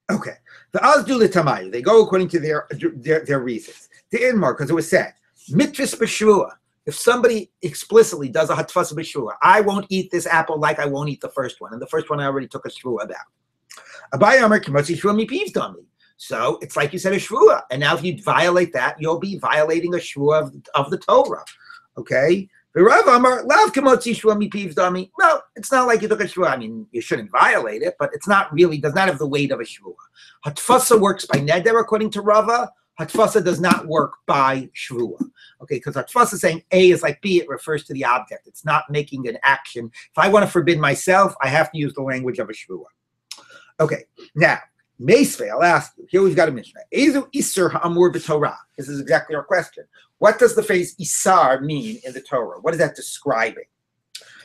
Okay, the Azdu Tamayu, they go according to their reasons. The Inmar, because it was said, Mitris b'shvua, if somebody explicitly does a hatfasa b'shvua, I won't eat this apple like I won't eat the first one, and the first one I already took a shvua about. Abai Amar Kimotzi shvua mipiv's dami. So it's like you said a shvua, and now if you violate that, you'll be violating a shvua of the Torah. Okay? No, it's not like you took a shvua. I mean, you shouldn't violate it, but it's not really, does not have the weight of a shvua. Hatfasa works by neder, according to Rava. Hatfasa does not work by shvua. Okay, because hatfasa is saying A is like B, it refers to the object. It's not making an action. If I want to forbid myself, I have to use the language of a shvua. Okay, now, Meisvei, I'll ask you. Here we've got a Mishnah. Ezu Isser ha'amur b'Torah. This is exactly our question. What does the phrase Isar mean in the Torah? What is that describing?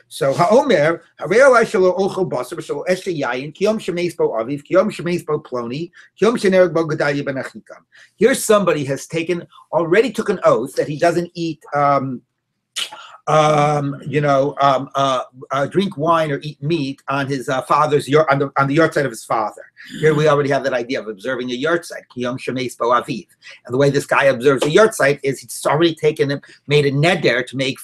So ha'omer harei alai shelo ochel basar shelo eshe yayin kiyom shemeis bo aviv kiyom shemeis bo ploni kiyom shenereg bo Gedalia ben Achikam. Here somebody has already took an oath that he doesn't eat drink wine or eat meat on his father's on the yahrzeit of his father. Here we already have that idea of observing a yahrzeit, kiyom shemeis bo aviv. And the way this guy observes a yahrzeit is he's already made a neder to make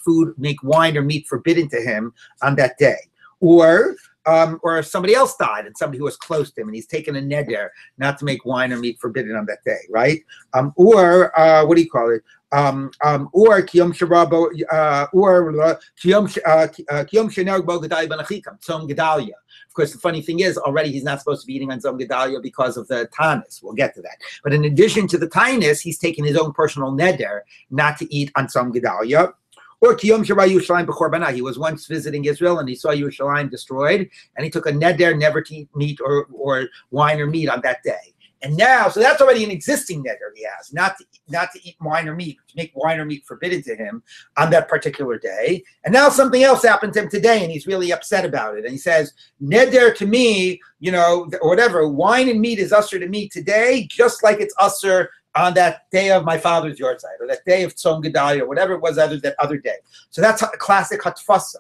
wine or meat forbidden to him on that day. Or if somebody else died and somebody who was close to him and he's taken a neder not to make wine or meat forbidden on that day, right? Or what do you call it? Or kiyom sharabo, or kiyom shenereg bo Gedalia ben Achikam, tzom Gedalia. Of course, the funny thing is, already he's not supposed to be eating on tzom Gedalia because of the tanis. We'll get to that. But in addition to the tanis, he's taken his own personal neder not to eat on tzom Gedalia. Or kiyom sheba Yerushalayim b'chorbanah. He was once visiting Israel and he saw Yerushalayim destroyed, and he took a neder never to eat meat or wine or meat on that day. And now, so that's already an existing neder he has, not to eat wine or meat, to make wine or meat forbidden to him on that particular day. And now something else happened to him today, and he's really upset about it. And he says, neder to me, or whatever, wine and meat is usher to me today, just like it's usher on that day of my father's yahrzeit, or that day of Tzom Gedalia, or whatever it was that other day. So that's a classic hatfasa.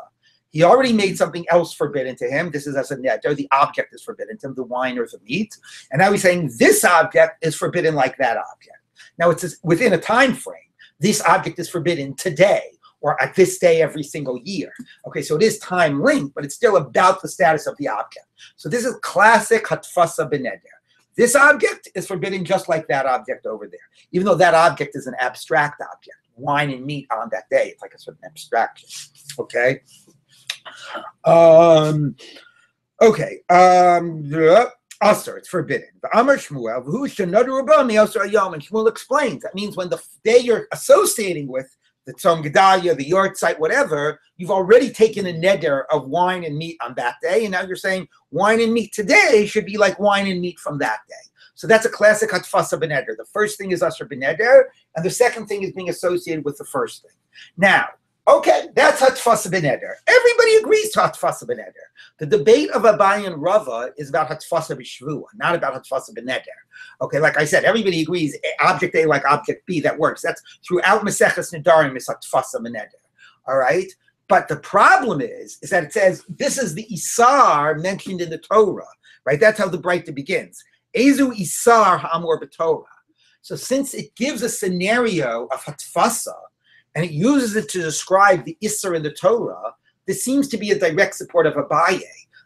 He already made something else forbidden to him. This is as a neder. The object is forbidden to him, the wine or the meat. And now he's saying this object is forbidden like that object. Now it's within a time frame. This object is forbidden today or at this day every single year. Okay, so it is time linked, but it's still about the status of the object. So this is classic hatfasa b'neder. This object is forbidden just like that object over there, even though that object is an abstract object. Wine and meat on that day, it's like a certain abstraction. Okay. Usher, it's forbidden. The Amar Shmuel, who shenadu rabami usher ayom, and Shmuel explains that means when the day you're associating with the Tzom Gedalia, the yahrzeit, whatever, you've already taken a neder of wine and meat on that day, and now you're saying wine and meat today should be like wine and meat from that day. So that's a classic hatfasa b'neder. The first thing is usher b'neder, and the second thing is being associated with the first thing. Now, okay, that's hatfasa b'neder. Everybody agrees to hatfasa b'neder. The debate of Abai and Rava is about hatfasa b'shvuah, not about hatfasa b'neder. Okay, like I said, everybody agrees object A like object B, that works. That's throughout Maseches Nedarim is hatfasa b'neder. All right? But the problem is that it says this is the Isar mentioned in the Torah, right? That's how the Breita begins. Ezu Isar ha'amor b'Torah. So since it gives a scenario of hatfasa, and it uses it to describe the Isser in the Torah, this seems to be a direct support of Abaye,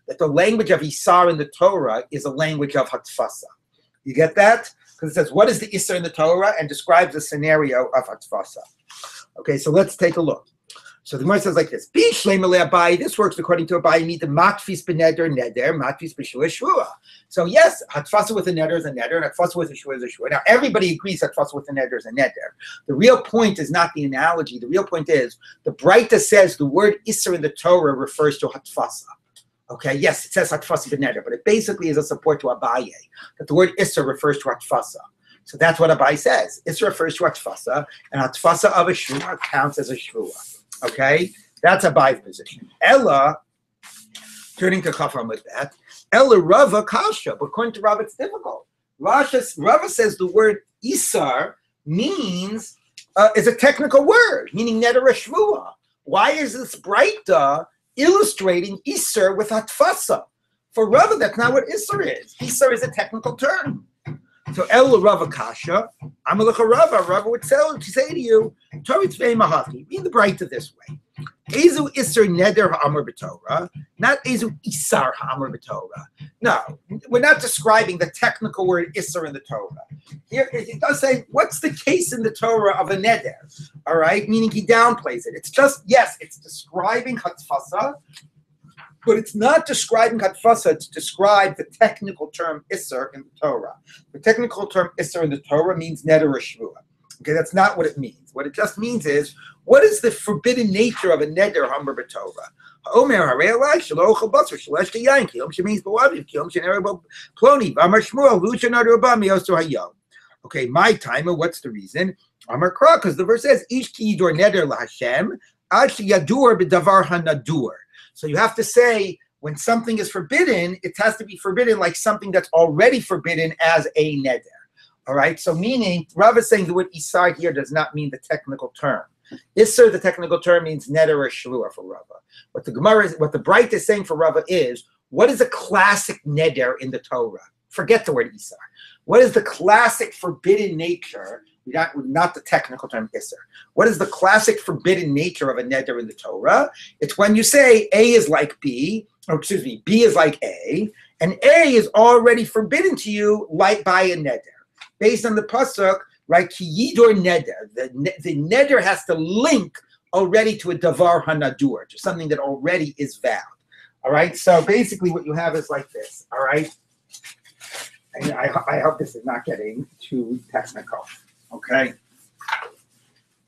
that the language of Isar in the Torah is a language of hatfasa. You get that? Because it says, what is the Isser in the Torah? And describes a scenario of hatfasa. Okay, so let's take a look. So the Gemara says like this: Abaye. This works according to Abaye. Meet the matfis b'neder neder, matfis b'shua shua. So yes, hatfasa with a neder is a neder, and hatfasa with a shua is a shua. Now everybody agrees hatfasa with a neder is a neder. The real point is not the analogy. The real point is the Breita says the word isser in the Torah refers to hatfasa. Okay, yes, it says hatfasa b'neder, but it basically is a support to Abaye that the word isser refers to hatfasa. So that's what Abaye says. Isser refers to hatfasa, and hatfasa of a shua counts as a shua. Okay, that's Abaye's position. Ella, turning to Chafam with that, Ella Rava Kasha, but according to Rava, it's difficult. Rava says the word Isar means, is a technical word, meaning neder shvuah. Why is this Breita illustrating Isar with hatfasa? For Rava, that's not what Isar is. Isar is a technical term. So El Rava Kasha, Amalekha Rava would say to you, Toritz Mahati, read the Breita this way. Ezu Isser Neder Ha'amar B'Torah, not Ezu Isar Ha'amar B'Torah. No, we're not describing the technical word Isser in the Torah. Here it does say, what's the case in the Torah of a Neder? All right, meaning he downplays it. It's just, yes, it's describing Hatfasa, but it's not describing hatfasa to describe the technical term isser in the Torah. The technical term isser in the Torah means neder or shvuah. Okay, that's not what it means. What it just means is, what is the forbidden nature of a neder hamar b'Torah? Omer harei alai shelo ochel basar shelesh yayin ki yom shemeis b'aviv ki yom she'erev ploni v'amar Shmuel v'hu shenadu rabah miyosu hayom. Okay, my timer. What's the reason? Amar Kra, because the verse says ish ki yidor neder laHashem ad sheyadur b'davar hanadur. So you have to say, when something is forbidden, it has to be forbidden like something that's already forbidden as a neder. All right? So meaning, Rav is saying the word isar here does not mean the technical term. Isar, the technical term, means neder or shlua for Rava. What the Breita is saying for Rava is, what is a classic neder in the Torah? Forget the word isar. What is the classic forbidden nature? Not the technical term isser. What is the classic forbidden nature of a neder in the Torah? It's when you say A is like B, B is like A, and A is already forbidden to you like by a neder. Based on the pasuk, right? Ki yidor neder. The neder has to link already to a davar hanadur, to something that already is vowed. All right. So basically, what you have is like this. All right. And I hope this is not getting too technical. Okay,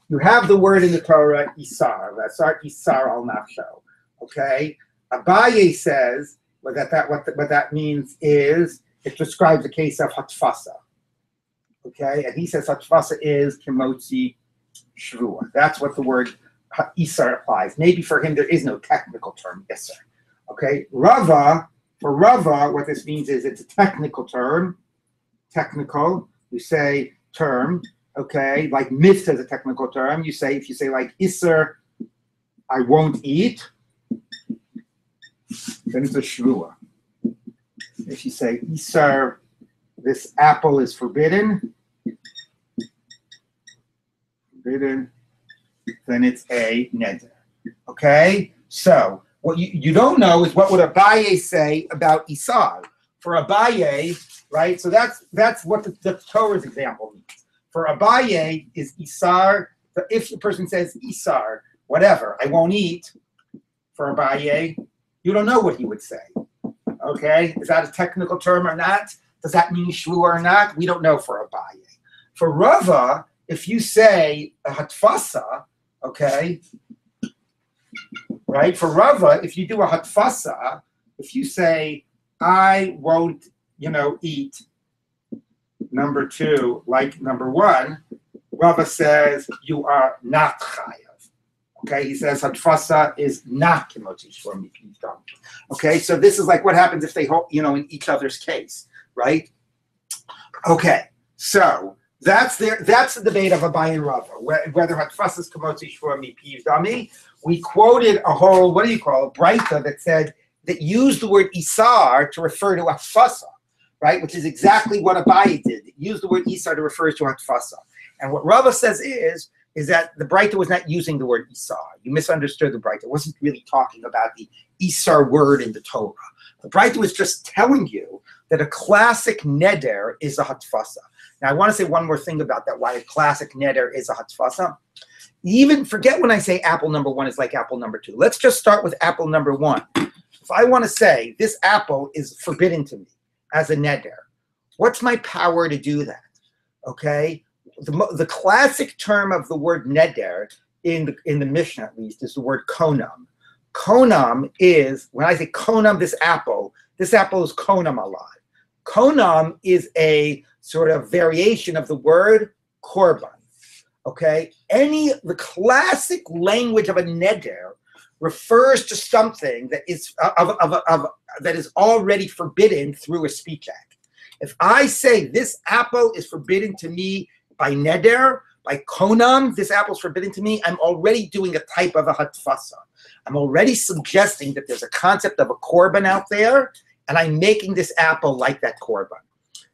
you have the word in the Torah, Isar. That's our Isar al Nafsho. Okay, Abaye says what that means is it describes the case of hatfasa. Okay, and he says hatfasa is kimotzi Shevuot. That's what the word isar applies. Maybe for him there is no technical term isar. Okay, Rava, for Rava, what this means is it's a technical term. Technical, you say term. Okay, like mitzvah is a technical term. You say, if you say like isar, I won't eat, then it's a Shevuot. If you say isar, this apple is forbidden, then it's a neder. Okay? So, what you don't know is what would Abaye say about Isar. For Abaye, right? So that's what the Torah's example means. For Abaye is Isar, if the person says Isar, whatever, I won't eat, for Abaye, you don't know what he would say. Okay? Is that a technical term or not? Does that mean Shevuot or not? We don't know for Abaye. For Rava, if you say a hatfasa, okay, right? For Rava, if you do a hatfasa, if you say, I won't, eat number 2 like number 1, Rava says you are not chayav. Okay, he says hatfasa is not kimotzi shvur mipiv dami. Okay, so this is like what happens if they hold, in each other's case, right? Okay, so that's the debate of Abaye and Rava, whether hatfasa is kimotzi shvur mipiv dami. We quoted a whole, Breita that used the word isar to refer to hatfasa, right? Which is exactly what Abaye did. It used the word isar to refer to hatfasa. And what Rava says is that the Breita was not using the word isar. You misunderstood the Breita. It wasn't really talking about the isar word in the Torah. The Breita was just telling you that a classic neder is a hatfasa. Now, I want to say one more thing about that, why a classic neder is a hatfasa. Even forget when I say apple number 1 is like apple number 2. Let's just start with apple number 1. If I want to say this apple is forbidden to me as a neder, what's my power to do that? Okay? The classic term of the word neder in the Mishnah, at least, is the word konam. Konam is, when I say konam, this apple is konam a lot. Konam is a sort of variation of the word korban. Okay? The classic language of a neder refers to something that is that is already forbidden through a speech act. If I say this apple is forbidden to me by neder, by konam, this apple is forbidden to me, I'm already doing a type of a hatfasa. I'm already suggesting that there's a concept of a korban out there, and I'm making this apple like that korban.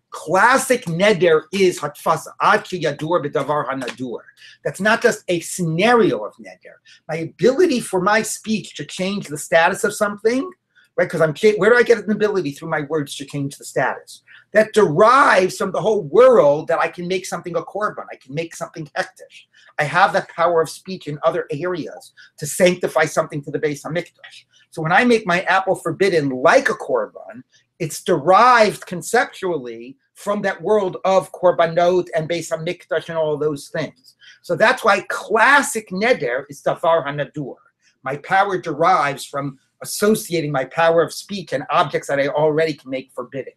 Classic neder is hatfasa. Ad ki yadur b'davar hanadur. That's not just a scenario of neder. My ability for my speech to change the status of something, right? Because where do I get an ability through my words to change the status? That derives from the whole world that I can make something a korban. I can make something hektish. I have that power of speech in other areas to sanctify something to the Beis HaMikdash. So when I make my apple forbidden like a korban, it's derived conceptually from that world of korbanot and Beis HaMikdash and all those things. So that's why classic neder is davar hanadur. My power derives from associating my power of speech and objects that I already can make forbidden.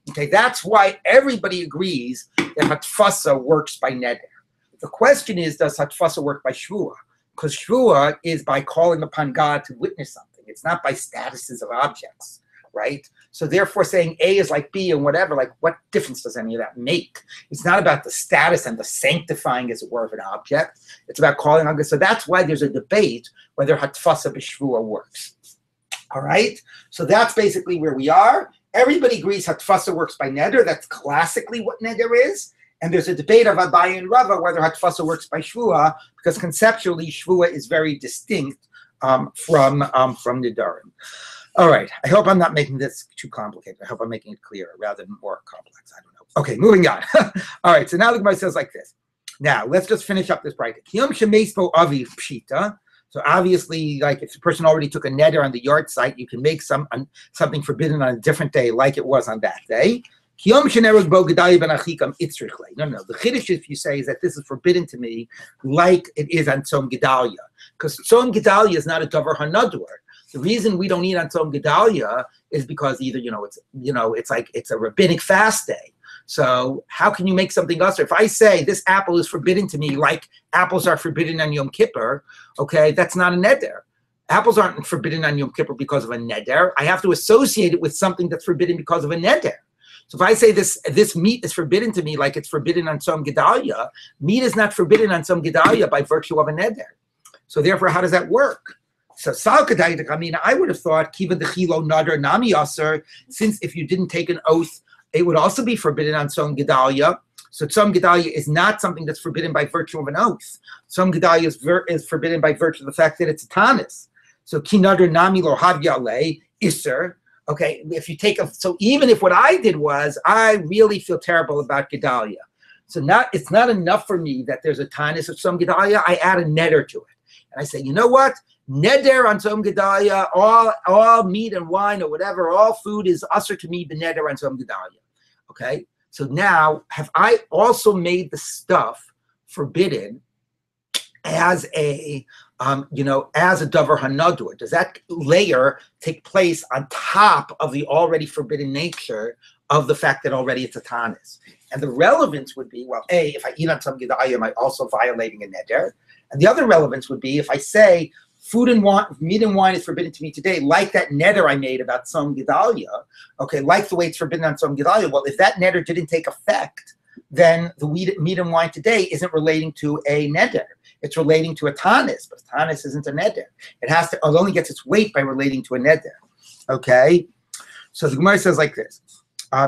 Okay, that's why everybody agrees that hatfasa works by neder. The question is, does hatfasa work by Shevuot? Because Shevuot is by calling upon God to witness something. It's not by statuses of objects, right? So therefore saying A is like B and whatever, like what difference does any of that make? It's not about the status and the sanctifying, as it were, of an object. It's about calling on God. So that's why there's a debate whether hatfasa b'Shvuah works. All right? So that's basically where we are. Everybody agrees hatfasa works by neder. That's classically what neder is. And there's a debate of Abaye and Rava whether hatfasa works by Shevuah, because conceptually Shevuah is very distinct from nedarim. All right. I hope I'm not making this too complicated. I hope I'm making it clearer rather than more complex. I don't know. Okay, moving on. All right. So now the Gemara says like this. Now let's just finish up this bracket. Kiyom shemeispo aviv pshita. So obviously, like if the person already took a neder on the yard site, you can make something forbidden on a different day, like it was on that day. No, the chiddush, if you say, is that this is forbidden to me, like it is on Tzom Gedalia, because Tzom Gedalia is not a davar hanadur. The reason we don't eat on Tzom Gedalia is because either, it's a rabbinic fast day. So how can you make something usher? If I say this apple is forbidden to me, like apples are forbidden on Yom Kippur, okay, that's not a neder. Apples aren't forbidden on Yom Kippur because of a neder. I have to associate it with something that's forbidden because of a neder. So if I say this meat is forbidden to me, like it's forbidden on Tzom Gedalia, meat is not forbidden on Tzom Gedalia by virtue of a neder. So therefore, how does that work? So I would have thought kiva dechilo nadar nami aser, since if you didn't take an oath, it would also be forbidden on Tzom Gedalia. So Tzom Gedalia is not something that's forbidden by virtue of an oath. Tzom Gedalia is forbidden by virtue of the fact that it's a tanis. So ki nadar nami lo havyale iser. Okay, if you take so even if what I did was I really feel terrible about Gedalia, so it's not enough for me that there's a tanis of Tzom Gedalia. I add a neder to it, and I say, you know what? Neder on Tzom Gedalia, all meat and wine or whatever, all food is usher to me, b'neder on Tzom Gedalia. Okay, so now have I also made the stuff forbidden as a davar hanadur? Does that layer take place on top of the already forbidden nature of the fact that already it's a tanis? And the relevance would be, well, A, if I eat on Tzom Gedalia, am I also violating a neder? And the other relevance would be if I say food and wine, meat and wine is forbidden to me today, like that neder I made about Tzom Gedalia, okay, like the way it's forbidden on Tzom Gedalia. Well, if that neder didn't take effect, then the meat and wine today isn't relating to a neder. It's relating to a tanis, but tanis isn't a neder. It only gets its weight by relating to a neder. Okay? So the Gemara says like this.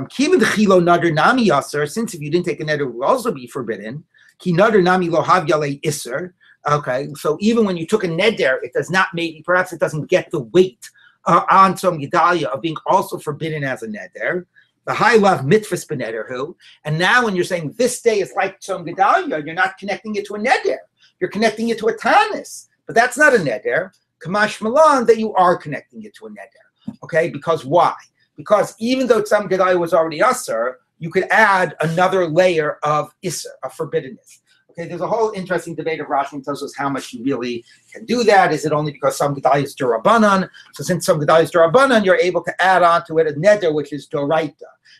Kiva dechilo nadar nami yaser, since if you didn't take a neder, it would also be forbidden. Ki nadar nami lo havyale iser. Okay, so even when you took a neder, it does not perhaps it doesn't get the weight on Tzom Gedalia of being also forbidden as a neder. The high love mitzvahs b'nederhu, and now when you're saying this day is like Tzom Gedalia, you're not connecting it to a neder. You're connecting it to a tanis, but that's not a neder. Kamash malan that you are connecting it to a neder. Okay, because why? Because even though Tzom Gedalia was already usher, you could add another layer of isser, of forbiddenness. Okay, there's a whole interesting debate of Rashi and Tosfos how much you really can do that. Is it only because Tzom Gedalia is Dorabanan? So since Tzom Gedalia is Dorabanan, you're able to add on to it a neder, which is Doraita.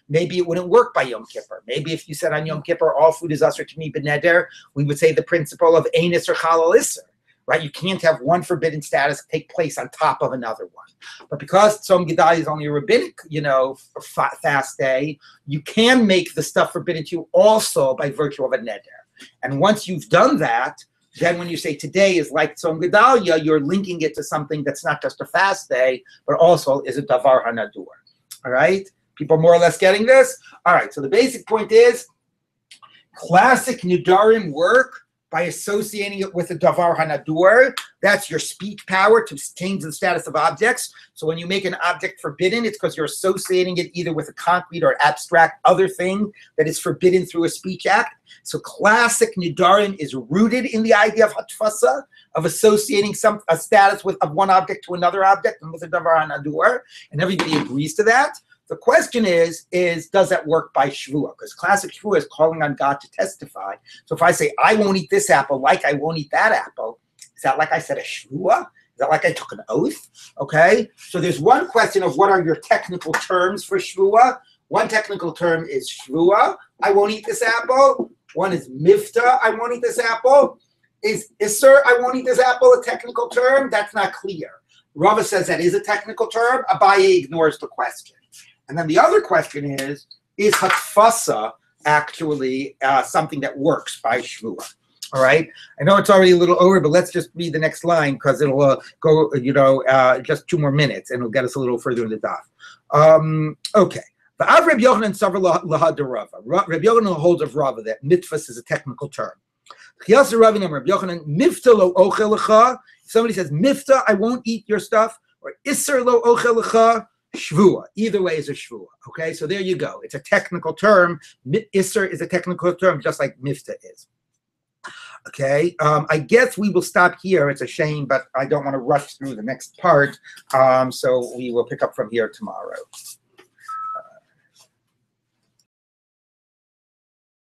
Maybe it wouldn't work by Yom Kippur. Maybe if you said on Yom Kippur, all food is usher to me b'neder, we would say the principle of ein isser chalal isser, right? You can't have one forbidden status take place on top of another one. But because Tzom Gedalia is only a rabbinic, fast day, you can make the stuff forbidden to you also by virtue of a neder. And once you've done that, then when you say today is like Tzom Gedalia, you're linking it to something that's not just a fast day, but also is a davar hanadur. All right? People more or less getting this? All right, so the basic point is classic Nidarim work by associating it with a davar hanadur. That's your speech power to change the status of objects. So when you make an object forbidden, it's because you're associating it either with a concrete or abstract other thing that is forbidden through a speech act. So classic Nidarim is rooted in the idea of hatfasa, of associating a status of one object to another object and with a davar hanadur, and everybody agrees to that. The question is does that work by Shevuot? Because classic Shevuot is calling on God to testify. So if I say, I won't eat this apple like I won't eat that apple, is that like I said a Shevuot? Is that like I took an oath? Okay, so there's one question of what are your technical terms for Shevuot. One technical term is Shevuot, I won't eat this apple. One is Mifta, I won't eat this apple. Is Isser, I won't eat this apple, a technical term? That's not clear. Rava says that is a technical term. Abaye ignores the question. And then the other question is hatfasa actually something that works by Shevuot? All right. I know it's already a little over, but let's just read the next line because it'll go, just 2 more minutes and it'll get us a little further in the daf. Okay. The Rabbi Yochanan Savar Lahad Rava. Rabbi Yochanan holds of Rava that mitzvahs is a technical term. Somebody says mifta, I won't eat your stuff, or isser lo ochel lecha. Shevuot. Either way is a Shevuot. Okay, so there you go. It's a technical term. Isser is a technical term, just like Mifta is. Okay, I guess we will stop here. It's a shame, but I don't want to rush through the next part. So we will pick up from here tomorrow.